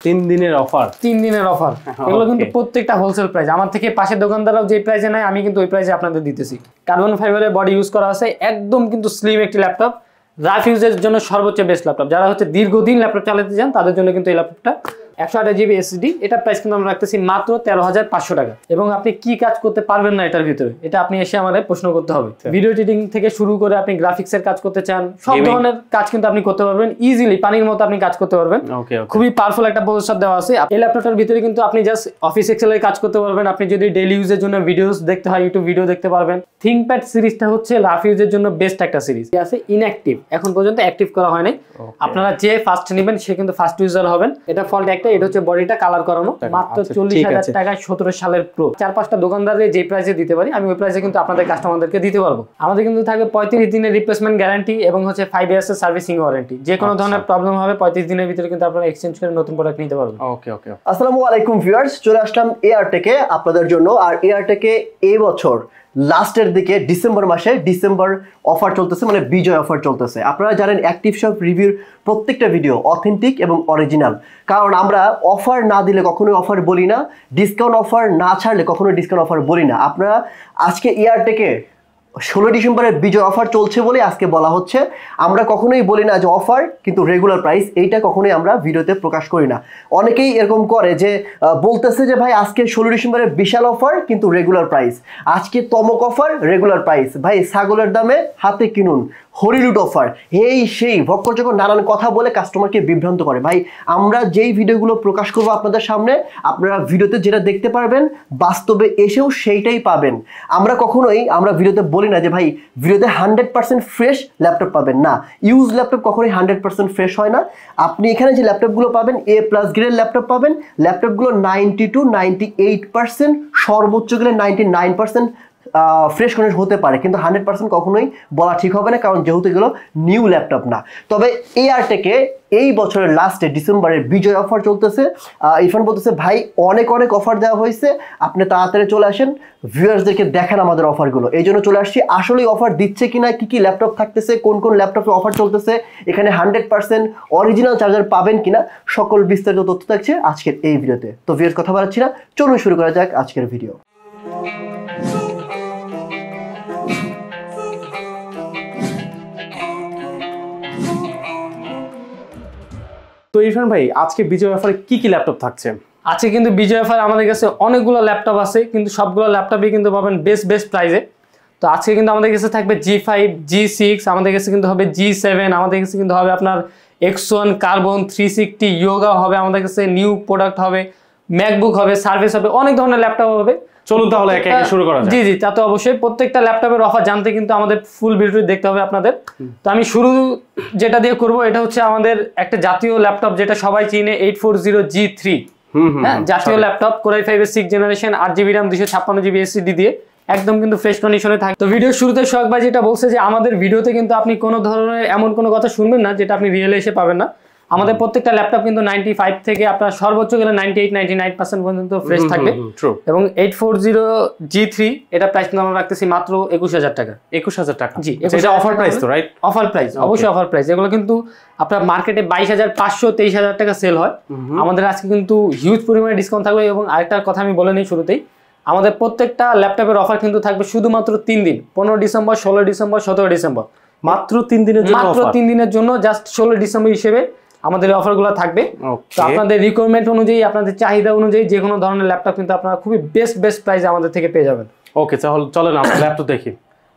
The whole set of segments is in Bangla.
3 দিনের অফার, 3 দিনের অফার। এগুলো কিন্তু প্রত্যেকটা হোলসেল প্রাইস। আমার থেকে পাশের দোকানদাররাও যে প্রাইসে নেয় আমি কিন্তু ওই প্রাইসে আপনাদের দিতেছি। কার্বন ফাইবারের বডি ইউজ করা আছে, একদম কিন্তু স্লিম একটি ল্যাপটপ, রাফ ইউজের জন্য সর্বোচ্চ বেস্ট ল্যাপটপ। যারা হচ্ছে দীর্ঘদিন ল্যাপটপ চালাতে চান তাদের জন্য কিন্তু এই ল্যাপটপটা 128 জিবি এসএসডি, এটা প্রাইস কিন্তু আমরা রাখতেছি মাত্র 13,500 টাকা। এবং আপনি কি কাজ করতে পারবেন না এটার ভিতরে, এটা আপনি এসে আমাদের প্রশ্ন করতে হবে। ভিডিও এডিটিং থেকে শুরু করে আপনি গ্রাফিক্সের কাজ করতে চান, সব ধরনের কাজ কিন্তু আপনি করতে পারবেন ইজিলি, পানির মতো আপনি কাজ করতে পারবেন। খুবই পাওয়ারফুল একটা প্রসেসর দেওয়া আছে এই ল্যাপটপটার ভিতরে। কিন্তু আপনি জাস্ট অফিস এক্সেলের কাজ করতে পারবেন, আপনি যদি ডেইলি ইউজের জন্য ভিডিওস দেখতে হয় ইউটিউব ভিডিও দেখতে পারবেন। থিংকপ্যাড সিরিজটা হচ্ছে রাফ ইউজের জন্য বেস্ট একটা সিরিজ। আছে ইনঅ্যাক্টিভ, এখন পর্যন্ত অ্যাক্টিভ করা হয়নি। আপনারা যে ফার্স্ট নেবেন সে কিন্তু ফার্স্ট ইউজার হবেন। এটা ফল্ট একটা, এটা হচ্ছে বডিটা কালার করানো, মাত্র 40,000 টাকায় 17 সালের প্রো। 4-5টা দোকানদারে যে প্রাইসে দিতে পারি আমি ওই প্রাইসে কিন্তু আপনাদের কাস্টমারদেরকে দিতে পারবো। আমাদের কিন্তু থাকবে 35 দিনের রিপ্লেসমেন্ট গ্যারান্টি এবং হচ্ছে 5 ইয়ার্স এর সার্ভিসিং ওয়ারেন্টি। যে কোনো ধরনের প্রবলেম হবে 35 দিনের ভিতরে কিন্তু আপনারা এক্সচেঞ্জ করে নতুন প্রোডাক্ট নিতে পারবেন। ওকে ওকে। আসসালামু আলাইকুম ভিউয়ার্স, চলে আসলাম এয়ারটেকে আপনাদের জন্য। আর এয়ারটেকে এই বছর লাস্টের দিকে ডিসেম্বর মাসে ডিসেম্বর অফার চলতেছে, মানে বিজয় অফার চলতেছে। আপনারা জানেন অ্যাক্টিভ শপ রিভিউর প্রত্যেকটা ভিডিও অথেন্টিক এবং অরিজিনাল, কারণ আমরা অফার না দিলে কখনোই অফার বলি না, ডিসকাউন্ট অফার না ছাড়লে কখনোই ডিসকাউন্ট অফার বলি না। আপনারা আজকে এয়ারটেকে 16 ডিসেম্বরের বিজয় অফার চলছে বলে আজকে বলা হচ্ছে। আমরা কখনোই বলি না যে অফার কিন্তু রেগুলার প্রাইস, এইটা কখনোই আমরা ভিডিওতে প্রকাশ করি না। অনেকেই এরকম করে যে বলতেছে যে ভাই আজকে 16 ডিসেম্বরের বিশাল অফার কিন্তু রেগুলার প্রাইস, আজকে তমক অফার রেগুলার প্রাইস। ভাই ছাগলের দামে হাতে কিনুন, হরিলুট অফার, এই সেই ভক্কচক নানান কথা বলে কাস্টমারকে বিভ্রান্ত করে। ভাই আমরা যেই ভিডিওগুলো প্রকাশ করবো আপনাদের সামনে, আপনারা ভিডিওতে যেটা দেখতে পারবেন বাস্তবে এসেও সেইটাই পাবেন। আমরা কখনোই ভিডিওতে বলি না যে ভাই ভিডিওতে 100% ফ্রেশ ল্যাপটপ পাবেন না। ইউজ ল্যাপটপ কখনোই 100% ফ্রেশ হয় না। আপনি এখানে যে ল্যাপটপগুলো পাবেন A+ গ্রেডের ল্যাপটপ পাবেন, ল্যাপটপগুলো 90 to 98%, সর্বোচ্চ গেলে 99% ফ্রেশ কন্ডিশন হতে পারে, কিন্তু 100% কখনোই বলা ঠিক হবে না, কারণ যেহেতু এগুলো নিউ ল্যাপটপ না। তবে এয়ারটেকে এই বছরের লাস্টে ডিসেম্বরের বিজয় অফার চলতেছে। ইরফান বলতেছে ভাই অনেক অনেক অফার দেওয়া হয়েছে, আপনি তাড়াতাড়ি চলে আসেন, ভিউয়ার্সদেরকে দেখেন আমাদের অফারগুলো। এই জন্য চলে আসছি, আসলেই অফার দিচ্ছে কিনা, কি কি ল্যাপটপ থাকতেছে, কোন কোন ল্যাপটপে অফার চলতেছে, এখানে 100% অরিজিনাল চার্জার পাবেন কিনা, সকল বিস্তারিত তথ্য থাকছে আজকের এই ভিডিওতে। তো ভিউয়ার্স কথা বাড়াচ্ছি না, চলুন শুরু করা যাক আজকের ভিডিও। তো ইরফান ভাই আজকে বিজয় অফারে কি কি ল্যাপটপ থাকছে? আজকে কিন্তু বিজয় অফার আমাদের কাছে অনেকগুলো ল্যাপটপ আছে, কিন্তু সবগুলো ল্যাপটপই কিন্তু পাবেন বেস্ট প্রাইসে। তো আজকে কিন্তু আমাদের কাছে থাকবে G5, G6, আমাদের কাছে কিন্তু হবে G7, আমাদের কাছে কিন্তু হবে আপনার X1, কার্বন 360, ইয়োগা হবে, আমাদের কাছে নিউ প্রোডাক্ট হবে, ম্যাকবুক হবে, সার্ভিস হবে, অনেক ধরনের ল্যাপটপ হবে। চলুন তাহলে একে একে শুরু করা যাক। জি তা তো অবশ্যই। প্রত্যেকটা ল্যাপটপের অফার জানতে কিন্তু আমাদের ফুল ভিডিওটি দেখতে হবে আপনাদের। তো আমি শুরু যেটা দিয়ে করব, এটা হচ্ছে আমাদের একটা জাতীয় ল্যাপটপ যেটা সবাই চিনে, 840G3, হ্যাঁ, জাতীয় laptop, Core i5 6th generation, 8GB RAM, 256GB SSD দিয়ে একদম কিন্তু ফ্রেশ কন্ডিশনে থাকে। তো ভিডিওর শুরুতে সোহাগ ভাই যেটা বলছে যে আমাদের ভিডিওতে কিন্তু আপনি কোনো ধরনের এমন কোনো কথা শুনবেন না যেটা আপনি রিয়েলে এসে পাবেন না। আমাদের প্রত্যেকটা ল্যাপটপ কিন্তু 95 থেকে আপনার সর্বোচ্চ গেলে 98-99% পর্যন্ত ফ্রেশ থাকবে। এবং 840G3 এটা প্রাইস কিন্তু আমরা রাখতেছি মাত্র 21,000 টাকা। 21,000 টাকা? জি, এটা অফার প্রাইস তো, রাইট? অফার প্রাইস, অবশ্যই অফার প্রাইস। এগুলো কিন্তু আপনার মার্কেটে 22,500 23,000 টাকা সেল হয়। আমাদের আজকে কিন্তু হিউজ পরিমাণে ডিসকাউন্ট থাকবে। এবং আরেকটা কথা আমি বলে নিই শুরুতেই, আমাদের প্রত্যেকটা ল্যাপটপের অফার কিন্তু থাকবে শুধুমাত্র 3 দিন, 15 ডিসেম্বর, 16 ডিসেম্বর, 17 ডিসেম্বর, মাত্র 3 দিনের জন্য। মাত্র 3 দিনের জন্য, জাস্ট 16 ডিসেম্বর হিসেবে আমাদের অফারগুলো থাকবে। তো আপনাদের রিকোয়ারমেন্ট অনুযায়ী, আপনাদের চাহিদা অনুযায়ী যে কোনো ধরনের ল্যাপটপ কিন্তু আপনারা খুবই বেস্ট প্রাইসে আমাদের থেকে পেয়ে যাবেন। ওকে, চলেন আমরা ল্যাপটপ দেখি।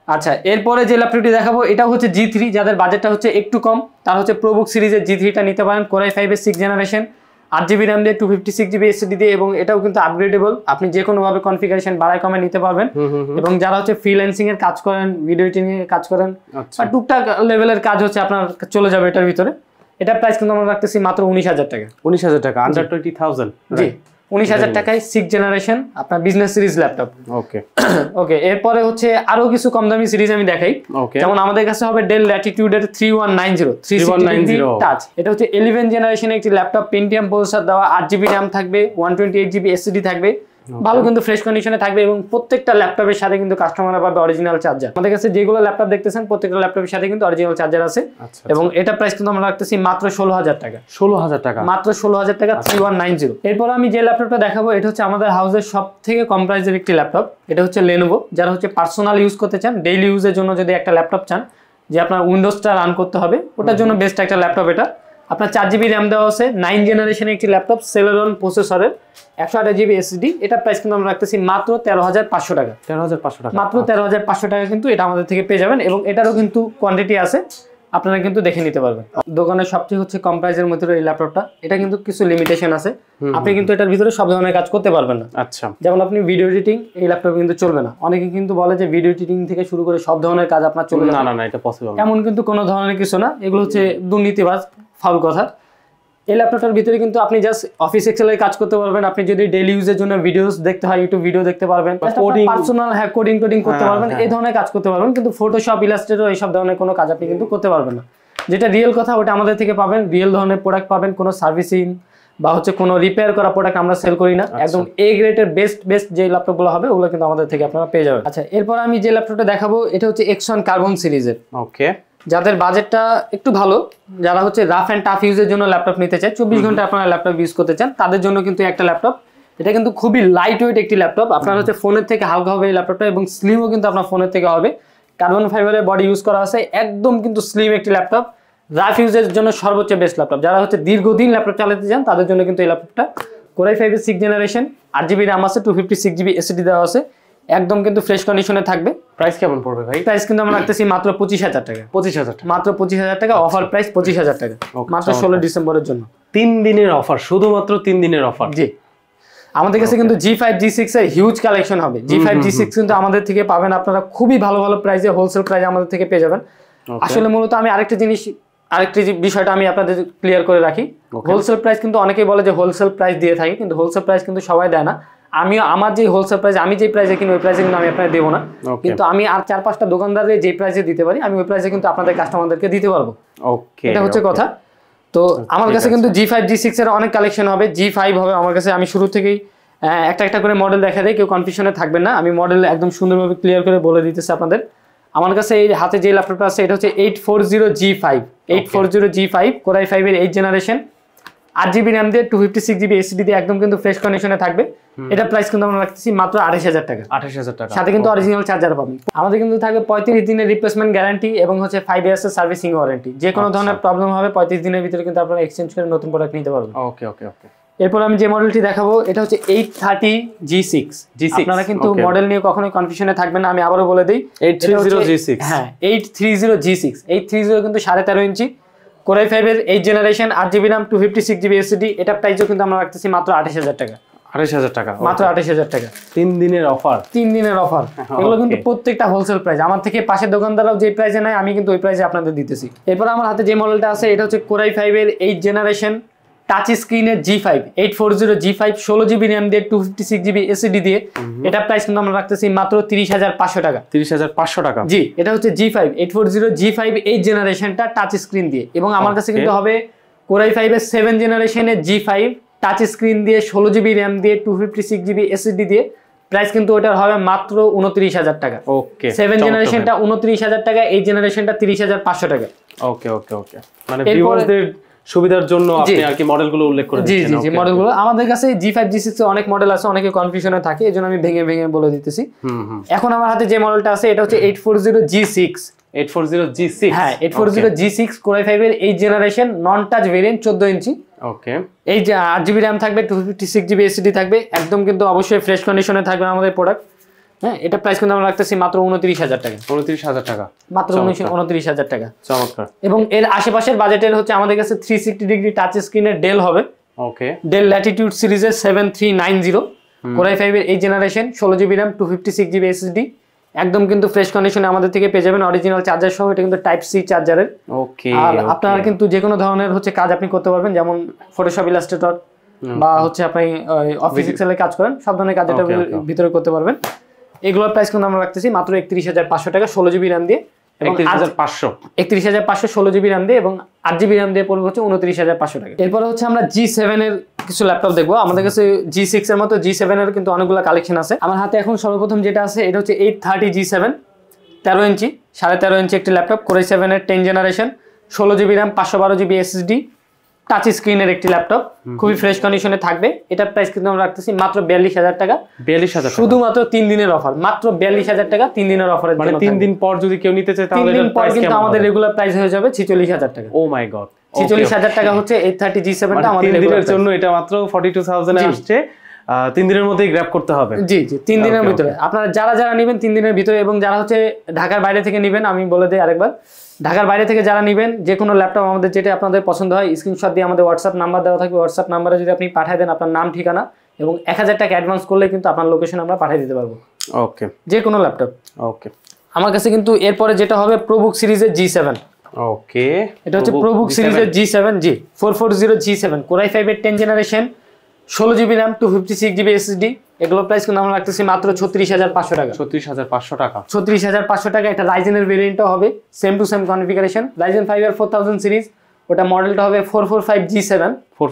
আচ্ছা, এরপরে যে ল্যাপটপটি দেখাবো এটা হচ্ছে G3, যাদের বাজেটটা হচ্ছে একটু কম, তার হচ্ছে প্রোবুক সিরিজের G3টা নিতে পারেন। Core i5 6th generation, 8GB RAM দিয়ে, 256GB SSD দিয়ে, এবং এটাও কিন্তু আপগ্রেডেবল, আপনি যে কোনো ভাবে কনফিগারেশন বাড়ায় কমে নিতে পারবেন। এবং যারা হচ্ছে ফ্রিল্যান্সিং এর কাজ করেন, ভিডিও এডিটিং এর কাজ করেন, বা টুকটাক লেভেলের কাজ হচ্ছে আপনার চলে যাবে এটার ভিতরে। এটা প্রাইস কিন্তু আমরা রাখতেছি মাত্র 19,000 টাকা। 19,000 টাকা, আন্ডার 20,000? জি, 19,000 টাকায় 6th জেনারেশন আপনার বিজনেস সিরিজ ল্যাপটপ। ওকে, এরপরে হচ্ছে আরো কিছু কম দামি সিরিজ আমি দেখাই। যেমন আমাদের কাছে হবে Dell Latitude এর 3190 টাচ। এটা হচ্ছে 11th জেনারেশনের একটি ল্যাপটপ, পেন্টিয়াম প্রসেসর দেওয়া, 8GB RAM থাকবে, 128GB SSD থাকবে, ভালো কিন্তু ফ্রেশ কন্ডিশনে থাকবে এবং প্রত্যেকটা ল্যাপটপের সাথে কিন্তু কাস্টমাররা পাবে অরিজিনাল চার্জার। আমাদের কাছে যেগুলো ল্যাপটপ দেখতেছেন প্রত্যেকটা ল্যাপটপের সাথে কিন্তু অরিজিনাল চার্জার আছে। এবং এটা প্রাইস কিন্তু আমরা রাখতেছি মাত্র 16,000 টাকা। 16,000 টাকা, মাত্র 16,000 টাকা 3190। এরপর আমি যে ল্যাপটপটা দেখাবো এটা হচ্ছে আমাদের হাউসের সব থেকে কম প্রাইসের একটি ল্যাপটপ। এটা হচ্ছে লেনোভো। যারা হচ্ছে পার্সোনাল ইউজ করতে চান, ডেইলি ইউজের জন্য যদি একটা ল্যাপটপ চান যে আপনার উইন্ডোজটা রান করতে হবে, ওটার জন্য বেস্ট একটা ল্যাপটপ এটা। আপনার 4GB র্যাম দেওয়া আছে, 9 জেনারেশনের একটি ল্যাপটপ, সেলেরন প্রসেসরের, 128GB এসএসডি। এটা প্রাইস কিন্তু আমরা রাখতেছি মাত্র 13,500 টাকা। 13,500 টাকা, মাত্র 13,500 টাকা কিন্তু এটা আমাদের থেকে পেয়ে যাবেন এবং এটারও কিন্তু কোয়ান্টিটি আছে, আপনারা কিন্তু দেখে নিতে পারবেন। দোকানের সবচেয়ে হচ্ছে কম প্রাইসের মধ্যে এই ল্যাপটপটা, এটা কিন্তু কিছু লিমিটেশন আছে, আপনি কিন্তু এটার ভিতরে সব ধরনের কাজ করতে পারবেন না। আচ্ছা, যেমন আপনি ভিডিও এডিটিং এই ল্যাপটপে কিন্তু চলবে না। অনেকে কিন্তু বলে যে ভিডিও এডিটিং থেকে শুরু করে সব ধরনের কাজ আপনার চলবে না। না না, এটা পসিবল না। এমন কিন্তু কোনো ধরনের কিছু না, এগুলো হচ্ছে দুর্নীতিবাজ ফাউল কথা। এই ল্যাপটপটার ভিতরে কিন্তু আপনি জাস্ট অফিস এক্সেলের কাজ করতে পারবেন, আপনি যদি ডেইলি ইউজের জন্য ভিডিওস দেখতে হয় ইউটিউব ভিডিও দেখতে পারবেন, পার্সোনাল কোডিং করতে পারবেন, এই ধরনের কাজ করতে পারবেন। কিন্তু ফটোশপ, ইলাস্ট্রেটর এইসব ধরনের কোনো কাজ আপনি কিন্তু করতে পারবেন না। যেটা রিয়েল কথা ওটা আমাদের থেকে পাবেন, রিয়েল ধরনের প্রোডাক্ট পাবেন, কোনো সার্ভিসিং বা হচ্ছে কোনো রিপেয়ার করা প্রোডাক্ট আমরা সেল করি না। একদম এ গ্রেডের বেস্ট যে ল্যাপটপগুলো হবে ওগুলো কিন্তু আমাদের থেকে আপনারা পেয়ে যাবেন। আচ্ছা, এরপর আমি যে ল্যাপটপটা দেখাবো এটা হচ্ছে X1 কার্বন সিরিজের। ওকে, যাদের বাজেটটা একটু ভালো, যারা হচ্ছে রাফ অ্যান্ড টাফ ইউজের জন্য ল্যাপটপ নিতে চায়, 24 ঘন্টা আপনারা ল্যাপটপ ইউজ করতে চান, তাদের জন্য কিন্তু একটা ল্যাপটপ। এটা কিন্তু খুবই লাইট ওয়েট একটি ল্যাপটপ, আপনার হচ্ছে ফোনের থেকে হালকা হবে এই ল্যাপটপটা এবং স্লিমও কিন্তু আপনার ফোনের থেকে হবে। কার্বন ফাইবারের বডি ইউজ করা আছে, একদম কিন্তু স্লিম একটি ল্যাপটপ, রাফ ইউজের জন্য সর্বোচ্চ বেস্ট ল্যাপটপ। যারা হচ্ছে দীর্ঘদিন ল্যাপটপ চালাতে চান তাদের জন্য কিন্তু এই ল্যাপটপটা। কোরাই 5 6 জেনারেশন, 8GB র্যাম আছে, 256GB এসএসডি দেওয়া আছে, একদম কিন্তু ফ্রেশ কন্ডিশনে থাকবে। প্রাইস কেমন পড়বে ভাই? প্রাইস কিন্তু আমরা রাখতেছি মাত্র 25,000 টাকা। 25,000 টাকা, মাত্র 25,000 টাকা, অফার প্রাইস 25,000 টাকা, মাত্র 16 ডিসেম্বরের জন্য। 3 দিনের অফার, শুধুমাত্র 3 দিনের অফার। জি, আমাদের কাছে কিন্তু G5 G6 এর হিউজ কালেকশন হবে। G5 G6 কিন্তু আমাদের থেকে পাবেন আপনারা খুবই ভালো ভালো প্রাইসে, হোলসেল প্রাইসে আমাদের থেকে পেয়ে যাবেন। আসলে মূলত আমি আরেকটি বিষয়টা আমি আপনাদের ক্লিয়ার করে রাখি। হোলসেল প্রাইস কিন্তু অনেকেই বলে যে হোলসেল প্রাইস দিয়ে থাকি, কিন্তু হোলসেল প্রাইস কিন্তু সবাই দেয় না। আমিও আমার যে হোলসেল প্রাইস, আমি যে প্রাইসে কিনি ওই প্রাইসে কিন্তু আমি আপনাদের দেবো না, কিন্তু আমি আর 4-5টা দোকানদারে যে প্রাইসে দিতে পারি আমি ওই প্রাইসে কিন্তু আপনাদের কাস্টমারদেরকে দিতে পারবো। ওকে, এটা হচ্ছে কথা। তো আমার কাছে কিন্তু G5 G6 এর অনেক কালেকশন হবে, G5 হবে আমার কাছে। আমি শুরু থেকেই একটা করে মডেল দেখা দেয়, কেউ কনফিউশনে থাকবেন না, আমি মডেল একদম সুন্দরভাবে ক্লিয়ার করে বলে দিতেছি আপনাদের। আমার কাছে এই হাতে যে ল্যাপটপটা আছে এটা হচ্ছে 840G5, 840G5 কোরাই 5 এর 8 জেনারেশন, 8GB র্যাম দিয়ে, 256GB এসএসডি দিয়ে, একদম কিন্তু ফ্রেশ কন্ডিশনে থাকবে। এটা প্রাইস কিন্তু আমরা রাখতেছি মাত্র 28,000 টাকা। 28,000 টাকা, সাথে কিন্তু অরিজিনাল চার্জার পাবেন। আমাদের কিন্তু থাকবে 35 দিনের রিপ্লেসমেন্ট গ্যারান্টি এবং হচ্ছে 5 ইয়ার্স এর সার্ভিসিং ওয়ারেন্টি। যে কোনো ধরনের প্রবলেম হবে 35 দিনের ভিতরে কিন্তু আপনারা এক্সচেঞ্জ করে নতুন প্রোডাক্ট নিতে পারবেন। ওকে ওকে ওকে। এরপর আমি যে মডেলটি দেখাবো এটা হচ্ছে 830G6। আপনারা কিন্তু মডেল নিয়ে কখনোই কনফিউশনে থাকবেন না, আমি আবারও বলে দিই 830G6। হ্যাঁ, 830G6। 830 কিন্তু 13.5 ইঞ্চি, কোরাই 5 এর 8 generation, 8GB RAM, 256GB SSD. এটা প্রাইসও কিন্তু আমরা রাখতেছি মাত্র 28,000 টাকা। 28,000 টাকা, মাত্র 28,000 টাকা। 3 দিনের অফার, 3 দিনের অফার। এগুলো কিন্তু প্রত্যেকটা হোলসেল প্রাইস, আমার থেকে পাশের দোকানদাররাও যে প্রাইসে নেয় আমি কিন্তু ওই প্রাইসে আপনাদের দিতেছি। এরপর আমার হাতে যে মডেলটা আছে এটা হচ্ছে কোরাই 5 এর 8 জেনারেশন, টাচ স্ক্রিনের G5, 840G5, 16GB র্যাম দিয়ে, 256GB এসএসডি দিয়ে। এটা প্রাইস কিন্তু আমরা রাখতেছি মাত্র 30,500 টাকা। 30,500 টাকা, জি, এটা হচ্ছে G5, 840G5 8 জেনারেশনটা টাচ স্ক্রিন দিয়ে। এবং আমার কাছে কিন্তু হবে কোরাই 5 এর 7 জেনারেশনের G5, টাচ স্ক্রিন দিয়ে, 16GB র্যাম দিয়ে, 256GB এসএসডি দিয়ে। প্রাইস কিন্তু ওটার হবে মাত্র 29,000 টাকা। ওকে, 7 জেনারেশনটা 29,000 টাকা, 8 জেনারেশনটা 30,500 টাকা। ওকে ওকে ওকে, মানে ভিউয়ারদের সুবিধার জন্য আপনি আর কি মডেলগুলো উল্লেখ করে দিচ্ছেন। জি, মডেলগুলো আমাদের কাছে G5 G6 এর অনেক মডেল আছে, অনেকে কনফিউশনে থাকে, এজন্য আমি ভেঙে ভেঙে বলে দিতেছি। এখন আমার হাতে যে মডেলটা আছে এটা হচ্ছে 840G6। 840G6, হ্যাঁ, 840G6 কোরাই 5 এর 8 জেনারেশন, নন টাচ ভেরিয়েন্ট, 14 ইঞ্চি। ওকে, এই যে 8GB র্যাম থাকবে, 256GB এসএসডি থাকবে, একদম কিন্তু অবশ্যই ফ্রেশ কন্ডিশনে থাকবে আমাদের প্রোডাক্ট। হ্যাঁ, এটা প্রাইস কিন্তু আমরা রাখতেছি মাত্র 29,000 টাকা। 29,000 টাকা, মাত্র 29,000 টাকা। চমৎকার। এবং এর আশেপাশের বাজেটের হচ্ছে আমাদের কাছে 360 ডিগ্রি টাচ স্ক্রিনের ডেল হবে। ওকে, ডেল ল্যাটিটিউড সিরিজের 7390, কোরাই 5 এর 8 generation, 16GB RAM, 256GB SSD, একদম কিন্তু ফ্রেশ কন্ডিশনে আমাদের থেকে পেয়ে যাবেন অরিজিনাল চার্জার সহ। এটা কিন্তু টাইপ সি চার্জারের। ওকে, আর আপনারা কিন্তু যে কোনো ধরনের হচ্ছে কাজ আপনি করতে পারবেন, যেমন ফটোশপ, ইলাস্ট্রেটর বা হচ্ছে আপনি অফিস এক্সেলে কাজ করেন, সব ধরনের কাজ এটা ভিতরে করতে পারবেন। এগুলোর প্রাইস কিন্তু আমরা রাখতেছি মাত্র 31,500 টাকা, 16GB র্যাম দিয়ে। 31,500, 16GB র্যাম দিয়ে এবং 8GB র্যাম দিয়ে পড়বে হচ্ছে 29,500 টাকা। এরপরে হচ্ছে আমরা G7 এর কিছু ল্যাপটপ দেখবো। আমাদের কাছে G6 এর মতো G7 এর কিন্তু অনেকগুলো কালেকশন আছে। আমার হাতে এখন সর্বপ্রথম যেটা আছে এটা হচ্ছে 830 G7, 13 ইঞ্চি, 13.5 ইঞ্চি একটি ল্যাপটপ, Core i7 এর 10 generation, 16 GB RAM, 512 GB SSD, touch স্ক্রিনের একটি ল্যাপটপ, খুবই ফ্রেশ কন্ডিশনে থাকবে। এটার প্রাইস কিন্তু আমরা রাখতেছি মাত্র 42,000 টাকা। 42,000 শুধুমাত্র 3 দিনের অফার, মাত্র 42,000 টাকা 3 দিনের অফারের জন্য। মানে 3 দিন পর যদি কেউ নিতে চায় তাহলে এটার প্রাইস কিন্তু আমাদের রেগুলার প্রাইস হয়ে যাবে 46,000 টাকা। ও মাই গড, 46,000 টাকা হচ্ছে 830 G7 টা আমাদের 3 দিনের জন্য। এটা মাত্র 42,000 এ আসছে, 3 দিনের মধ্যেই গ্র্যাব করতে হবে। জি 3 দিনের ভিতরে আপনারা যারা নেবেন 3 দিনের ভিতরে, এবং যারা হচ্ছে ঢাকার বাইরে থেকে নেবেন, আমি বলে দিই আরেকবার, ঢাকার বাইরে থেকে যারা নেবেন যে কোনো ল্যাপটপ আমাদের যেটা আপনাদের পছন্দ হয় স্ক্রিনশট দিয়ে আমাদের হোয়াটসঅ্যাপ নাম্বার দেওয়া থাকবে, হোয়াটসঅ্যাপ নাম্বারে যদি আপনি পাঠিয়ে দেন আপনার নাম ঠিকানা এবং 1000 টাকা অ্যাডভান্স করলে কিন্তু আপনার লোকেশন আমরা পাঠিয়ে দিতে পারবো। ওকে, যে কোনো ল্যাপটপ। ওকে, আমার কাছে কিন্তু এরপরে যেটা হবে প্রোবুক সিরিজের G7। ওকে, এটা হচ্ছে প্রোবুক সিরিজের G7, জি 440 G7, Core i5 এর 10 generation, 16 GB RAM, 256 GB SSD। এগুলো প্রাইস কিন্তু আমরা রাখতেছি মাত্র 36,500 টাকা। 36,500 টাকা। 36,500 টাকা। এটা রাইজেনের ভেরিয়েন্টও হবে, same to same configuration. Ryzen 5 এর 4000 সিরিজ, ওটা মডেলটা হবে 445 G7,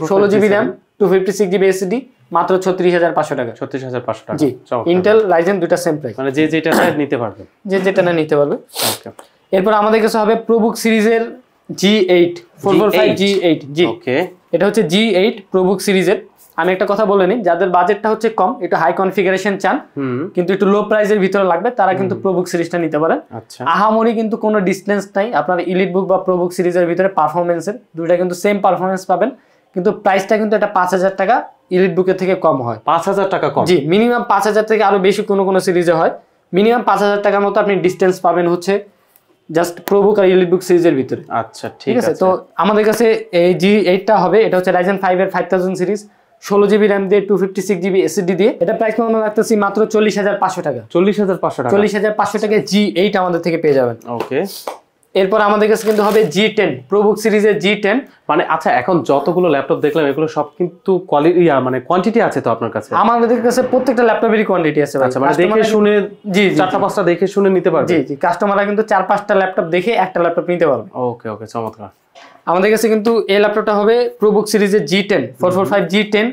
16 GB RAM, 256 GB SSD, মাত্র 36,500 টাকা। 36,500 টাকা। জি, ইন্টেল রাইজেন দুটো সেম প্রাইস, মানে যে যেটা চায় নিতে পারবে, যে যেটা না নিতে পারবে। ওকে। এরপর আমাদের কাছে হবে প্রোবুক সিরিজের G8, 445 G8, জি ওকে। এটা হচ্ছে G8 প্রোবুক সিরিজের। আমি একটা কথা বলে নিই, যাদের বাজেটটা হচ্ছে কম, একটু হাই কনফিগারেশন চান কিন্তু একটু লো প্রাইসের ভিতরে লাগবে, তারা কিন্তু প্রোবুক সিরিজটা নিতে পারেন। আচ্ছা, আহামরি কিন্তু কোনো ডিসটেন্স নাই আপনার ইলিট বুক বা প্রোবুক সিরিজের ভিতরে। পারফরমেন্সের দুইটা কিন্তু সেম পারফরমেন্স পাবেন, কিন্তু প্রাইসটা কিন্তু এটা 5,000 টাকা ইলিট বুকের থেকে কম হয়। 5,000 টাকা কম? জি, মিনিমাম 5,000 থেকে আরো বেশি কোনো সিরিজে হয়। মিনিমাম 5,000 টাকার মতো আপনি ডিসটেন্স পাবেন হচ্ছে জাস্ট প্রোবুক আর ইলিট বুক সিরিজের ভিতরে। আচ্ছা, ঠিক আছে। তো আমাদের কাছে এই G8টা হবে, এটা হচ্ছে Ryzen 5 এর 5000 সিরিজ, 16 জিবি র্যাম দিয়ে, 256 জিবি SSD দিয়ে। এটা প্রাইস আমরা রাখতেছি মাত্র 40,500 টাকা। 40,500 টাকা? 40,500 টাকা G8 আমাদের থেকে পেয়ে যাবেন। ওকে। এরপর আমাদের কাছে কিন্তু হবে G10 প্রোবুক সিরিজের G10। মানে আচ্ছা, এখন যতগুলো ল্যাপটপ দেখলাম এগুলো সব কিন্তু মানে কোয়ান্টিটি আছে তো আপনার কাছে? আমাদের কাছে প্রত্যেকটা ল্যাপটপেরই কোয়ান্টিটি আছে। আচ্ছা, মানে দেখে শুনে, জি 4টা-5টা দেখে শুনে নিতে পারবে? জি, কাস্টমাররা কিন্তু 4-5টা ল্যাপটপ দেখে একটা ল্যাপটপ নিতে পারবে। ওকে, ওকে, চমৎকার। আমাদের কাছে কিন্তু এই ল্যাপটপটা হবে প্রোবুক সিরিজের G10, 445 G10,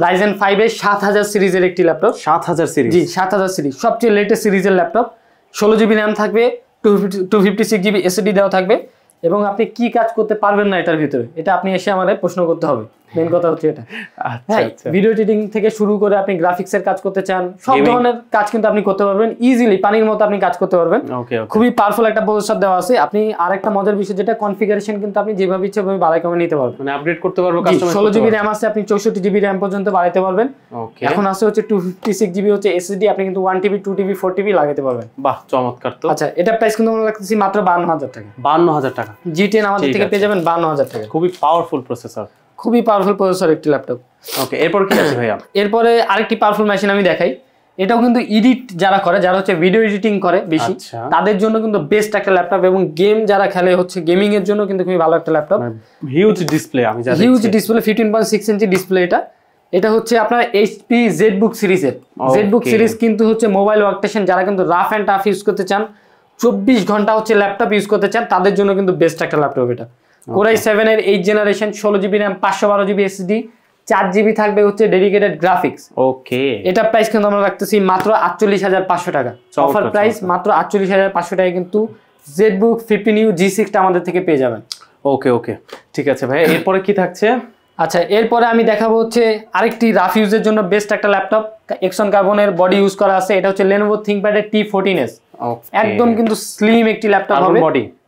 Ryzen 5 এর 7000 সিরিজের একটি ল্যাপটপ। 7000 সিরিজ? জি, 7000 সিরিজ, সবচেয়ে লেটেস্ট সিরিজের ল্যাপটপ। 16 জিবি র্যাম থাকবে, 256 জিবি SSD দেওয়া থাকবে, এবং আপনি কি কাজ করতে পারবেন না এটার ভিতরে, এটা আপনি এসে আমাদের প্রশ্ন করতে হবে। মেন কথা হচ্ছে এটা। হ্যাঁ, ভিডিও এডিটিং থেকে শুরু করে আপনি গ্রাফিক্সের কাজ করতে চান, সব ধরনের কাজ কিন্তু আপনি করতে পারবেন ইজিলি, পানির মতো আপনি কাজ করতে পারবেন। খুবই পাওয়ারফুল একটা প্রসেসর দেওয়া আছে। আপনি আরেকটা মজার বিষয় যেটা কনফিগারেশন কিন্তু আপনি যেভাবে ইচ্ছে ভাবে বাড়াই কমে নিতে পারবেন, মানে আপডেট করতে পারবেন। কাস্টমাইজ 16 জিবি র্যাম আছে, আপনি 64 জিবি র্যাম পর্যন্ত বাড়াইতে পারবেন। এখন আছে হচ্ছে 256 জিবি হচ্ছে SSD, আপনি কিন্তু 1 TB 2 TB 4 TB লাগাতে পারবেন। বাহ, চমৎকার তো। আচ্ছা, এটা প্রাইস কিন্তু আমরা রাখতেছি মাত্র 52,000 টাকা। 52,000 টাকা? G10 আমাদের থেকে পেয়ে যাবেন 52,000 টাকা। খুবই পাওয়ারফুল প্রসেসর, খুবই পাওয়ারফুল প্রসেসর একটি ল্যাপটপ। ওকে, এরপর কি আছে ভাইয়া? এরপরে আরেকটি পাওয়ারফুল মেশিন আমি দেখাই। এটাও কিন্তু এডিট যারা করে, যারা হচ্ছে ভিডিও এডিটিং করে বেশি, তাদের জন্য কিন্তু বেস্ট একটা ল্যাপটপ, এবং গেম যারা খেলে হচ্ছে গেমিং এর জন্য কিন্তু খুবই ভালো একটা ল্যাপটপ। হিউজ ডিসপ্লে, আমি জানি হিউজ ডিসপ্লে, 15.6 ইঞ্চি ডিসপ্লে। এটা হচ্ছে আপনার HP ZBook সিরিজের। ZBook সিরিজ কিন্তু হচ্ছে মোবাইল ওয়ার্কস্টেশন, যারা কিন্তু রাফ এন্ড টাফ ইউজ করতে চান, 24 ঘন্টা হচ্ছে ল্যাপটপ ইউজ করতে চান, তাদের জন্য কিন্তু বেস্ট একটা ল্যাপটপ এটা। Core i7 এর 8 generation, 16 GB RAM, 512 GB SSD, 4 GB থাকবে হচ্ছে ডেডিকেটেড গ্রাফিক্স। ওকে, এটা প্রাইস কিন্তু আমরা রাখতেছি মাত্র 48,500 টাকা। অফার প্রাইস মাত্র 48,500 টাকা, কিন্তু ZBook 15U G6 টা আমাদের থেকে পেয়ে যাবেন। ওকে, ওকে, ঠিক আছে ভাই। এরপরে কি থাকছে? আচ্ছা, এরপরে আমি দেখাবো হচ্ছে আরেকটি রাফ ইউজের জন্য বেস্ট একটা ল্যাপটপ, এক্সন কার্বনের বডি ইউজ করা আছে। এটা হচ্ছে Lenovo ThinkPad এর T14s, একদম কিন্তু স্লিম একটি ল্যাপটপ হবে।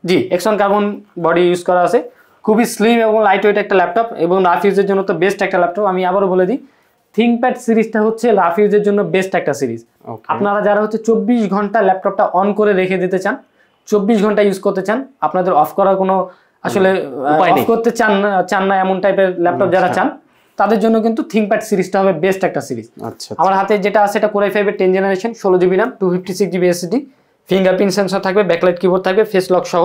জি, এক্সন কার্বন বডি ইউজ করা আছে, খুবই স্লিম এবং লাইট ওয়েট একটা ল্যাপটপ, এবং রাফ ইউজের জন্য তো বেস্ট একটা ল্যাপটপ। আমি আবারও বলে দিই, ThinkPad সিরিজটা হচ্ছে রাফ ইউজের জন্য বেস্ট একটা সিরিজ। আপনারা যারা হচ্ছে 24 ঘন্টা ল্যাপটপটা অন করে রেখে দিতে চান, 24 ঘন্টা ইউজ করতে চান, আপনাদের অফ করার কোনো আসলে অফ করতে চান না এমন টাইপের ল্যাপটপ যারা চান, তাদের জন্য কিন্তু ThinkPad সিরিজটা হবে বেস্ট একটা সিরিজ। আমার হাতে যেটা আছে এটা Core i5 এর 10 generation, 16 GB RAM, 256 GB SSD, fingerprint sensor থাকবে, ব্যাকলাইট কিবোর্ড থাকবে, ফেস লক সহ,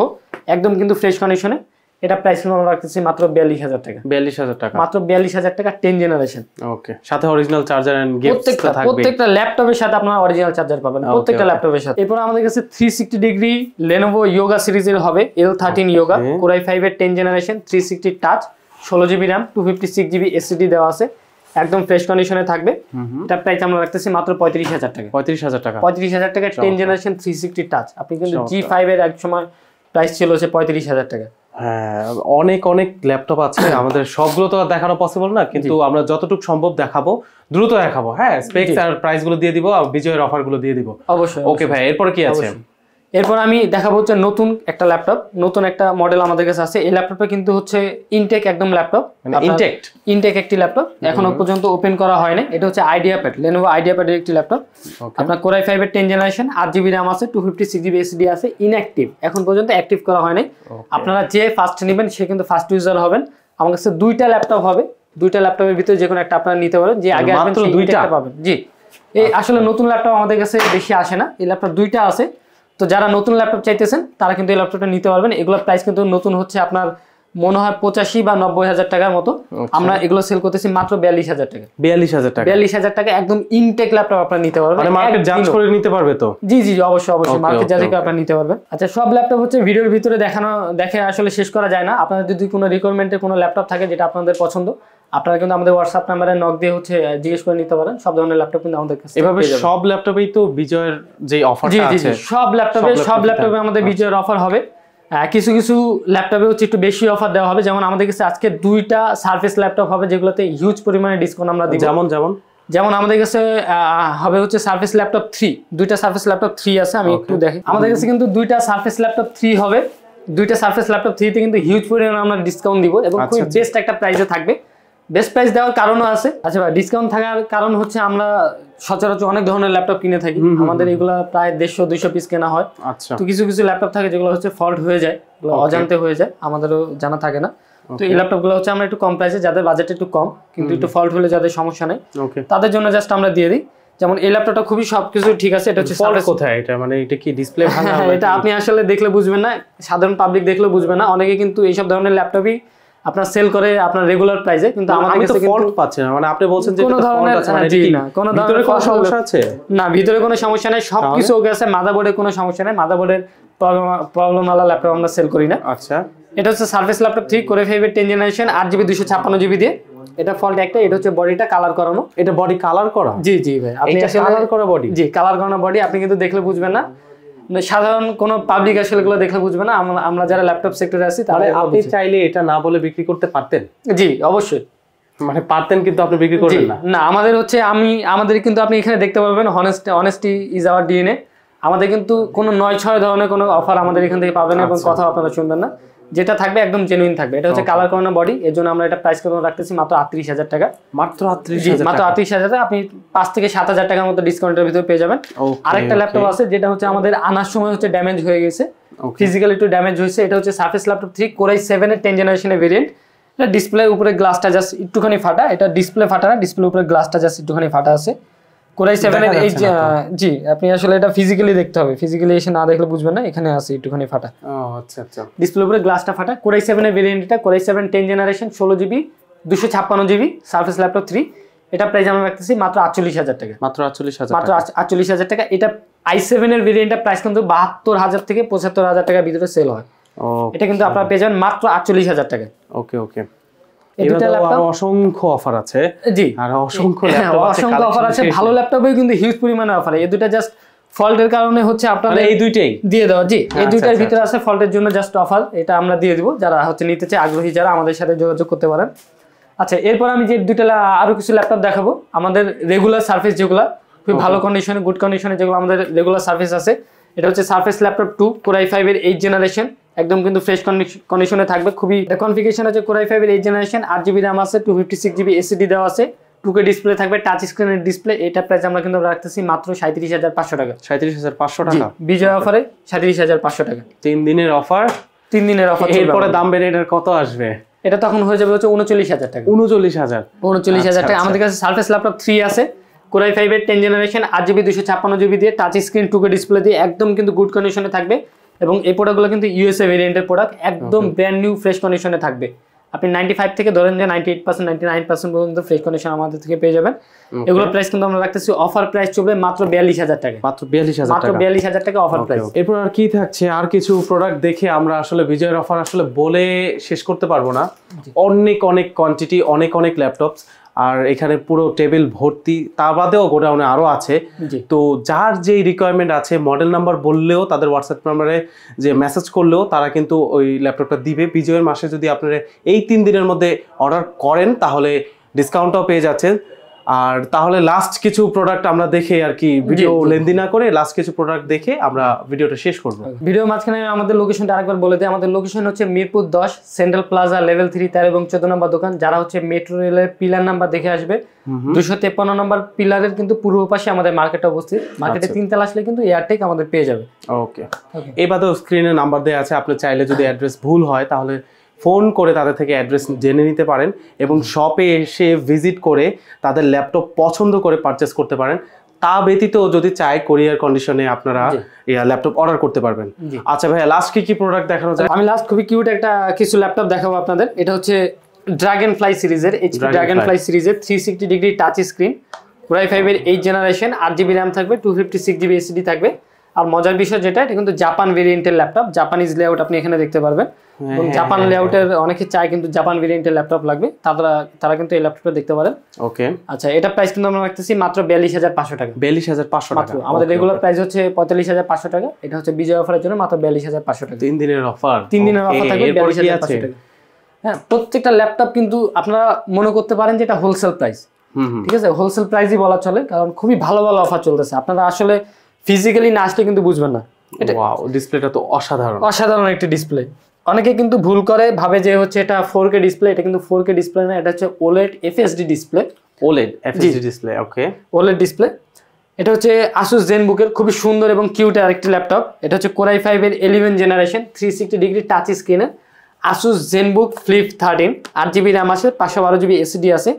একদম কিন্তু ফ্রেশ কন্ডিশনে। এটা প্রাইস আমরা রাখতেছি মাত্র 42,000 টাকা। 42,000 টাকা? মাত্র 42,000 টাকা, 10 জেনারেশন। ওকে, সাথে অরিজিনাল চার্জার এন্ড গিফটস থাকবে। প্রত্যেকটা ল্যাপটপের সাথে আপনারা অরিজিনাল চার্জার পাবেন, প্রত্যেকটা ল্যাপটপের সাথে। এরপর আমাদের কাছে 360 ডিগ্রি Lenovo Yoga সিরিজের হবে, L13 Yoga, Core i5 এর 10 generation, 360 touch, 16 GB RAM, 256 GB SSD দেওয়া আছে, একদম ফ্রেশ কন্ডিশনে থাকবে। এটা প্রাইস আমরা রাখতেছি মাত্র 35,000 টাকা। 35,000 টাকা। 35,000 টাকা 10 জেনারেশন 360 টাচ। আপনি কিন্তু G5 এর এক সময় প্রাইস ছিল হচ্ছে 35,000 টাকা। হ্যাঁ, অনেক অনেক ল্যাপটপ আছে, আমাদের সবগুলো তো আর দেখানো পসিবল না, কিন্তু আমরা যতটুকু সম্ভব দেখাবো, দ্রুত দেখাবো। হ্যাঁ, স্পেকস আর প্রাইস গুলো দিয়ে দিব, আর বিজয়ের অফার গুলো দিয়ে দিব। অবশ্যই। ওকে ভাই, এরপর কি আছে? এরপর আমি দেখাবো হচ্ছে নতুন একটা ল্যাপটপ, নতুন একটা মডেল আমাদের কাছে আছে। এই ল্যাপটপটা কিন্তু হচ্ছে ইনটেক একদম ল্যাপটপ, ইনটেক একটি ল্যাপটপ, এখনো পর্যন্ত ওপেন করা হয়নি। এটা হচ্ছে আইডিয়াপ্যাড, Lenovo আইডিয়াপ্যাডের একটি ল্যাপটপ। আপনার Core i5 এর 10 জেনারেশন, 8GB RAM আছে, 256GB SSD আছে, ইনঅ্যাক্টিভ, এখন পর্যন্ত অ্যাক্টিভ করা হয়নি। আপনারা যে ফার্স্ট নেবেন সে কিন্তু ফার্স্ট ইউজার হবেন। আমার কাছে দুইটা ল্যাপটপ হবে, দুইটা ল্যাপটপের ভিতরে যে কোনো একটা আপনারা নিতে পারেন, যে আগে আসবেন সেই দুইটা পাবেন। জি, এই আসলে নতুন ল্যাপটপ আমাদের কাছে বেশি আসে না, এই ল্যাপটপ দুইটা আছে। তো যারা নতুন ল্যাপটপ চাইতেছেন তারা কিন্তু এই ল্যাপটপটা নিতে পারবেন। এগুলোর প্রাইস কিন্তু নতুন হচ্ছে আপনার মনে হয় 85 বা 90,000 টাকার মতো। আমরা এগুলো সেল করতেছি মাত্র 42,000 টাকা। 42,000 টাকা, 42,000 টাকা একদম ইনটেক ল্যাপটপ আপনারা নিতে পারবেন। মানে মার্কেট জাজ করে নিতে পারবে তো? জি জি অবশ্যই অবশ্যই, মার্কেট জাজ করে আপনারা নিতে পারবেন। আচ্ছা, সব ল্যাপটপ হচ্ছে ভিডিওর ভিতরে দেখে আসলে শেষ করা যায় না। আপনাদের যদি কোনো রিকোয়ারমেন্টের কোনো ল্যাপটপ থাকে যেটা আপনাদের পছন্দ, আপনারা কিন্তু আমাদের হোয়াটসঅ্যাপ নাম্বারে নক দিয়ে হচ্ছে জিজ্ঞেস করে নিতে পারেন। সব ধরনের ল্যাপটপ কিন্তু আমাদের কাছে এভাবে সব ল্যাপটপেই তো বিজয়ের যে অফারটা আছে, সব ল্যাপটপে আমাদের বিজয়ের অফার হবে। কিছু কিছু ল্যাপটপে হচ্ছে একটু বেশি অফার দেওয়া হবে। যেমন আমাদের কাছে আজকে দুইটা সারফেস ল্যাপটপ হবে যেগুলোতে হিউজ পরিমাণে ডিসকাউন্ট আমরা দিব। যেমন আমাদের কাছে হবে হচ্ছে সারফেস ল্যাপটপ 3, দুইটা সারফেস ল্যাপটপ 3 আছে। আমি একটু দেখি, আমাদের কাছে কিন্তু দুইটা সারফেস ল্যাপটপ 3 হবে। দুইটা সারফেস ল্যাপটপ 3 তে কিন্তু হিউজ পরিমাণে আমরা ডিসকাউন্ট দিব এবং খুব বেস্ট একটা প্রাইসে থাকবে। বেস্ট প্রাইস দেওয়ার কারণও আছে। আচ্ছা ভাই, ডিসকাউন্ট থাকার কারণ হচ্ছে আমরা সচরাচর অনেক ধরনের ল্যাপটপ কিনে থাকি, আমাদের এগুলা প্রায় 150-200 পিস কেনা হয়। তো কিছু কিছু ল্যাপটপ থাকে যেগুলো হচ্ছে ফল্ট হয়ে যায়, অজান্তে হয়ে যায়, আমাদেরও জানা থাকে না। তো এই ল্যাপটপগুলো হচ্ছে আমরা একটু কম প্রাইসে, যাদের বাজেট একটু কম কিন্তু একটু ফল্ট হলে যাদের সমস্যা নেই তাদের জন্য জাস্ট আমরা দিয়ে দিই। যেমন এই ল্যাপটপটা খুবই সবকিছু ঠিক আছে। এটা হচ্ছে ফল্ট কোথায়? এটা মানে এটা কি ডিসপ্লে ভাঙা? এটা আপনি আসলে দেখলে বুঝবেন না, সাধারণ পাবলিক দেখলেও বুঝবে না। অনেকে কিন্তু এইসব ধরনের ল্যাপটপই আপনার সেল করে আপনার রেগুলার প্রাইসে, কিন্তু আমাদের কাছে ফল্ট পাচ্ছে না। মানে আপনি বলছেন যে কোনো ধরনের কোনো ধরনের কোনো সমস্যা আছে না, ভিতরে কোনো সমস্যা নাই, সবকিছু ওকে আছে। মাদারবোর্ডে কোনো সমস্যা নাই, মাদারবোর্ডের প্রবলেম वाला ল্যাপটপ আমরা সেল করি না। আচ্ছা, এটা হচ্ছে সারফেস ল্যাপটপ 3 Core i5 এর 10 জেনারেশন, 8GB 256GB দিয়ে। এটা ফল্ট একটা, এটা হচ্ছে বডিটা কালার করানো। এটা বডি কালার করা? জি জি ভাই, আপনি আসলে কালার করা বডি? জি, কালার করানো বডি, আপনি কিন্তু দেখলে বুঝবেন না। সাধারণ কোনো পাবলিক আসলে এগুলো দেখলে বুঝবে না। আমরা যারা ল্যাপটপ সেক্টরে আছি তাহলে আপনি চাইলে এটা না বলে বিক্রি করতে পারতেন? জি অবশ্যই, মানে পারতেন, কিন্তু আপনি বিক্রি করবেন না। না, আমাদের হচ্ছে আমাদের কিন্তু আপনি এখানে দেখতে পাবেন অনেস্টি ইজ আওয়ার ডিএনএ। আমাদের কিন্তু কোনো 9-6 ধরনের কোনো অফার আমাদের এখান থেকে পাবেন এবং কথা আপনারা শুনবেন না। যেটা থাকবে একদম জেনুইন থাকবে। এটা হচ্ছে কালার করানো বডি, এর জন্য আমরা এটা প্রাইস করে রাখতেছি মাত্র 38,000 টাকা। মাত্র 38,000? মাত্র 38,000 টাকা। আপনি 5 থেকে 7,000 টাকার মতো ডিসকাউন্টের ভিতরে পেয়ে যাবেন। আরেকটা ল্যাপটপ আছে যেটা হচ্ছে আমাদের আনার সময় হচ্ছে ড্যামেজ হয়ে গেছে, ফিজিক্যালি একটু ড্যামেজ হয়েছে। এটা হচ্ছে সারফেস ল্যাপটপ 3 Core i7 এর 10 জেনারেশনের ভেরিয়েন্ট। এটা ডিসপ্লের উপরে গ্লাসটা জাস্ট একটুখানি ফাটা, এটা ডিসপ্লে ফাটা না, ডিসপ্লের উপরে গ্লাসটা জাস্ট একটুখানি ফাটা আছে। Core i7 এর এই জি, আপনি আসলে এটা ফিজিক্যালি দেখতে হবে, ফিজিক্যালি এসে না দেখলে বুঝবেন না, এখানে আছে একটুখানি ফাটা। আচ্ছা আচ্ছা, ডিসপ্লের উপরে গ্লাসটা ফাটা। Core i7 এর ভেরিয়েন্ট, এটা Core i7 10 generation, 16GB 256GB surface laptop 3। এটা প্রাইস আমরা রাখতেছি মাত্র 48,000 টাকা। মাত্র 48,000? মাত্র 48,000 টাকা। এটা i7 এর ভেরিয়েন্টটা প্রাইস কিন্তু 72,000 থেকে 75,000 টাকার ভিতরে সেল হয়। এটা কিন্তু আপনারা পেয়ে যাবেন মাত্র 48,000 টাকা। ওকে ওকে, এর অসংখ্য অফার আছে। জি, আর অসংখ্য ল্যাপটপ আছে, অসংখ্য অফার আছে। ভালো ল্যাপটপে কিন্তু হিউজ পরিমাণে অফার। এই দুটো জাস্ট ফল্টের কারণে হচ্ছে আপনাদের এই দুইটাই দিয়ে দেওয়া। জি, এই দুইটার ভিতরে আছে ফল্টের জন্য জাস্ট অফার, এটা আমরা দিয়ে দিব। যারা হচ্ছে নিতে চায় আগ্রহী যারা, আমাদের সাথে যোগাযোগ করতে পারেন। আচ্ছা, এরপর আমি যে দুইটা আরো কিছু ল্যাপটপ দেখাবো, আমাদের রেগুলার সার্ভিস যেগুলো খুব ভালো কন্ডিশনে, গুড কন্ডিশনে যেগুলো আমাদের রেগুলার সার্ভিস আছে। এটা হচ্ছে সারফেস ল্যাপটপ 2 Core i5 এর 8 জেনারেশন, একদম কিন্তু ফ্রেশ কন্ডিশনে থাকবে। খুবই কনফিগারেশন আছে Core i5 এর 8 জেনারেশন, 8GB RAM আছে, 256GB SSD দেওয়া আছে, 2K ডিসপ্লে থাকবে, টাচ স্ক্রিনের ডিসপ্লে। এটা প্রাইস আমরা কিন্তু রাখতেছি মাত্র 37,500 টাকা। 37,500 টাকা বিজয় অফারে 37,500 টাকা। 3 দিনের অফার, 3 দিনের অফার। এরপরে দাম বেড়ে এটার কত আসবে? এটা তখন হয়ে যাবে হচ্ছে 39,000 টাকা। 39,000 টাকা। আমাদের কাছে সারফেস ল্যাপটপ 3 আছে, Core i5 এর 10 জেনারেশন, 8GB 256GB দিয়ে, টাচ স্ক্রিন, 2K ডিসপ্লে দিয়ে, একদম কিন্তু গুড কন্ডিশনে থাকবে। এবং এই প্রোডাক্টগুলো কিন্তু ইউএসএ ভেরিয়েন্টের প্রোডাক্ট, একদম ব্র্যান্ড নিউ ফ্রেশ কন্ডিশনে থাকবে। আপনি 95 থেকে ধরেন যে 98% 99% পর্যন্ত ফ্রেশ কন্ডিশন আমাদের থেকে পেয়ে যাবেন। এগুলোর প্রাইস কিন্তু আমরা রাখতেছি অফার প্রাইস চলবে মাত্র 42,000 টাকা। মাত্র 42,000 টাকা অফার প্রাইস। এরপর আর কি থাকছে? আর কিছু প্রোডাক্ট দেখে আমরা আসলে বিজয়ের অফার আসলে বলে শেষ করতে পারবো না। অনেক অনেক কোয়ান্টিটি, অনেক অনেক ল্যাপটপস। আর এখানে পুরো টেবিল ভর্তি, তা বাদেও গোডাউনে আরও আছে। তো যার যেই রিকোয়ারমেন্ট আছে মডেল নাম্বার বললেও তাদের হোয়াটসঅ্যাপ নাম্বারে যে মেসেজ করলেও তারা কিন্তু ওই ল্যাপটপটা দিবে। বিজয়ের মাসে যদি আপনারা এই 3 দিনের মধ্যে অর্ডার করেন তাহলে ডিসকাউন্টটাও পেয়ে যাচ্ছেন। আর তাহলে লাস্ট কিছু প্রোডাক্ট আমরা দেখে আর কি ভিডিও লেন্দি না করে লাস্ট কিছু প্রোডাক্ট দেখে আমরা ভিডিওটা শেষ করব। ভিডিও মাঝখানে আমাদের লোকেশনটা আরেকবার বলে দিই। আমাদের লোকেশন হচ্ছে মিরপুর 10 সেন্ট্রাল প্লাজা লেভেল 3 13 এবং 14 নম্বর দোকান। যারা হচ্ছে মেট্রো রেলের পিলার নাম্বার দেখে আসবে 253 নম্বর পিলারের কিন্তু পূর্ব পাশে আমাদের মার্কেটটা অবস্থিত। মার্কেটে 3 তলা আসলে কিন্তু এয়ারটেক আমাদের পেয়ে যাবে। ওকে, এবারেও স্ক্রিনে নাম্বার দেওয়া আছে, আপনি চাইলে যদি অ্যাড্রেস ভুল হয় তাহলে ফোন করে তাদের থেকে অ্যাড্রেস জেনে নিতে পারেন এবং শপে এসে ভিজিট করে তাদের ল্যাপটপ পছন্দ করে পারচেস করতে পারেন। তা ব্যতীত যদি চাই কোরিয়ার কন্ডিশনে আপনারা ল্যাপটপ অর্ডার করতে পারবেন। আচ্ছা ভাইয়া, লাস্ট কি প্রোডাক্ট দেখানো যায়? আমি লাস্ট খুবই কিউট একটা কিছু ল্যাপটপ দেখাবো আপনাদের। এটা হচ্ছে ড্রাগন ফ্লাই সিরিজের, এইচপি ড্রাগন ফ্লাই সিরিজের 360 ডিগ্রি টাচ স্ক্রিন, কোরাই 5 এর 8 জেনারেশন, 8GB র্যাম থাকবে, 256GB এসএসডি থাকবে। আর মজার বিষয় যেটা, এটা কিন্তু জাপান ভেরিয়েন্টের ল্যাপটপ, জাপানিজ লেআউট আপনি এখানে দেখতে পারবেন। এবং জাপান লেআউটের অনেকে চায় কিন্তু জাপান ভেরিয়েন্টের ল্যাপটপ লাগবে, তারা কিন্তু এই ল্যাপটপটা দেখতে পারেন। ওকে, আচ্ছা, এটা প্রাইস কিন্তু আমরা রাখতেছি মাত্র 42500 টাকা। 42500 টাকা আমাদের রেগুলার প্রাইস হচ্ছে 45500 টাকা। এটা হচ্ছে বিজয় অফারের জন্য মাত্র 42500 টাকা। 3 দিনের অফার, 3 দিনের অফার থাকবে 42500 টাকা। হ্যাঁ, প্রত্যেকটা ল্যাপটপ কিন্তু আপনারা মনে করতে পারেন যে এটা হোলসেল প্রাইস। ঠিক আছে, হোলসেল প্রাইসই বলা চলে, কারণ খুবই ভালো ভালো অফার চলতেছে। আপনারা আসলে ফিজিক্যালি না আসলে কিন্তু বুঝবেন না। ওয়াও, ডিসপ্লেটা তো অসাধারণ, অসাধারণ একটা ডিসপ্লে। অনেকে কিন্তু ভুল করে, ভাবে যে হচ্ছে এটা 4K ডিসপ্লে। এটা কিন্তু 4K ডিসপ্লে না, এটা হচ্ছে OLED FSD display. OLED FSD display, okay, OLED display. এটা হচ্ছে Asus ZenBook এর খুবই সুন্দর এবং কিউট আরেকটি ল্যাপটপ। এটা হচ্ছে কোরাই 5 এর 11 জেনারেশন, 360 ডিগ্রি টাচ স্ক্রিনের Asus ZenBook Flip 13, 8GB RAM আছে, 512GB এসএসডি আছে।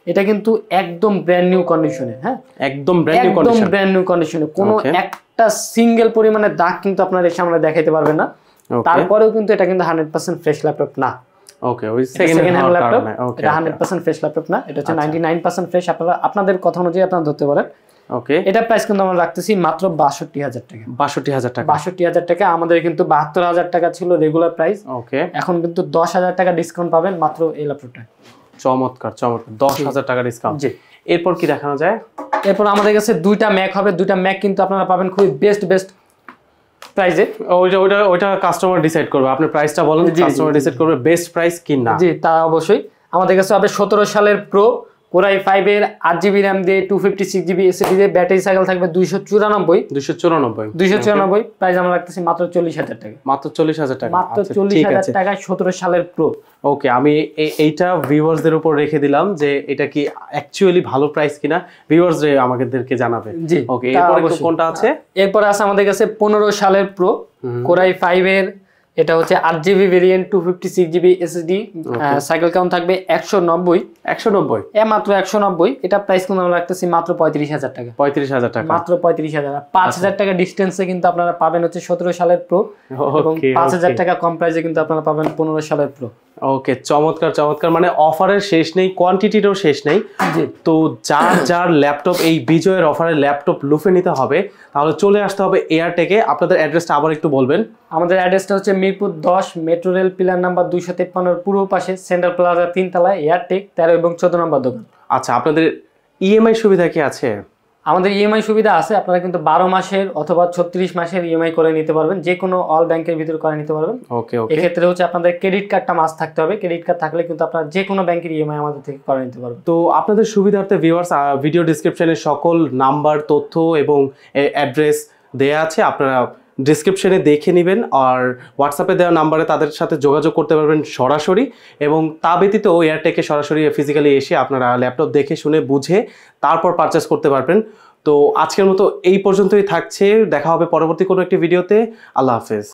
এটা কিন্তু একদম ব্র্যান্ড নিউ কন্ডিশনে। হ্যাঁ, একদম ব্র্যান্ড নিউ কন্ডিশনে, কোনো একটা সিঙ্গেল পরিমাণে দাগ কিন্তু আপনারা এর সামনে দেখাইতে পারবেন না। তারপরেও কিন্তু এটা কিন্তু 100% ফ্রেশ ল্যাপটপ না। ওকে, ওই সেকেন্ড হ্যান্ড ল্যাপটপ, এটা 100% ফ্রেশ ল্যাপটপ না, এটা হচ্ছে 99% ফ্রেশ। আপনাদের কথা অনুযায়ী আপনারা ধরতে পারেন। ওকে, এটা প্রাইস কিন্তু আমরা রাখতেছি মাত্র 62000 টাকা। 62000 টাকা, 62000 টাকা। আমাদের কিন্তু 72000 টাকা ছিল রেগুলার প্রাইস। ওকে, এখন কিন্তু 10000 টাকা ডিসকাউন্ট পাবেন মাত্র এই ল্যাপটপটা। চমৎকার চমৎকার, 10000 টাকা ডিসকাউন্ট। জি, এরপর কি দেখানো যায়? এরপর আমাদের কাছে 2টা ম্যাক হবে। 2টা ম্যাক কিন্তু আপনারা পাবেন খুবই বেস্ট প্রাইসে। ওইটা কাস্টমার ডিসাইড করবে, আপনি প্রাইসটা বলেন, কাস্টমার ডিসাইড করবে বেস্ট প্রাইস কি না। জি, তা অবশ্যই। আমাদের কাছে হবে 17 সালের প্রো, কোরাই 5 এর 8GB র্যাম দিয়ে, 256GB এসএসডি দিয়ে, ব্যাটারি সাইকেল থাকবে 294। প্রাইস আমরা রাখতেছি মাত্র 40000 টাকা। মাত্র 40000 টাকা, মাত্র 40000 টাকায় 17 সালের প্রো। ওকে, আমি এইটা ভিউয়ার্সদের উপর রেখে দিলাম যে এটা কি অ্যাকচুয়ালি ভালো প্রাইস কিনা, ভিউয়ার্স আমাদেরকে জানাবে। জি, ওকে, এরপর কোনটা আছে? এরপর আছে আমাদের কাছে 15 সালের প্রো, কোরাই 5 এর, এটা হচ্ছে 8GB variant, 256GB SSD, cycle count থাকবে 190 মাত্র 190। এটা প্রাইস কিন্তু আমরা রাখতেছি মাত্র 35000 টাকা। 35000 টাকা, মাত্র 35000। 5000 টাকা ডিসটেন্সে কিন্তু আপনারা পাবেন হচ্ছে 17 সালের প্রো, এবং 5000 টাকা কম প্রাইসে কিন্তু আপনারা পাবেন 15 সালের প্রো। ওকে, চমৎকার চমৎকার, মানে অফারের শেষ নেই, কোয়ান্টিটিরও শেষ নেই। তো যার ল্যাপটপ এই বিজয়ের অফারের ল্যাপটপ লুফে নিতে হবে তাহলে চলে আসতে হবে এয়ারটেকে। আপনাদের অ্যাড্রেসটা আবার একটু বলবেন। আমাদের অ্যাড্রেসটা হচ্ছে Mirpur 10 metro rail pillar number 253 পূর্ব পাশে, সেন্ট্রাল প্লাজা 3 তলায়, এয়ারটেক 13 এবং 14 নম্বর দোকান। আচ্ছা, আপনাদের ইএমআই সুবিধা কি আছে? আমাদের ইএমআই সুবিধা আছে। আপনারা কিন্তু 12 মাসের অথবা 36 মাসের ইএমআই করে নিতে পারবেন, যে কোনো অল ব্যাংকের ভিতরে করে নিতে পারবেন। ওকে, এক্ষেত্রে হচ্ছে আপনাদের ক্রেডিট কার্ডটা মাস্ট থাকতে হবে। ক্রেডিট কার্ড থাকলে কিন্তু আপনারা যে কোনো ব্যাংকের ইএমআই আমাদের থেকে করে নিতে পারবেন। তো আপনাদের সুবিধার্থে ভিউয়ার্স, ভিডিও ডেসক্রিপশনে সকল নাম্বার, তথ্য এবং অ্যাড্রেস দেয়া আছে, আপনারা ডিসক্রিপশনে দেখে নেবেন। আর হোয়াটসঅ্যাপে দেওয়া নাম্বারে তাদের সাথে যোগাযোগ করতে পারবেন সরাসরি, এবং তা ব্যতীত এয়ারটেকে সরাসরি ফিজিক্যালি এসে আপনারা ল্যাপটপ দেখে শুনে বুঝে তারপর পারচেস করতে পারবেন। তো আজকের মতো এই পর্যন্তই থাকছে, দেখা হবে পরবর্তী কোনো একটি ভিডিওতে। আল্লাহ হাফেজ।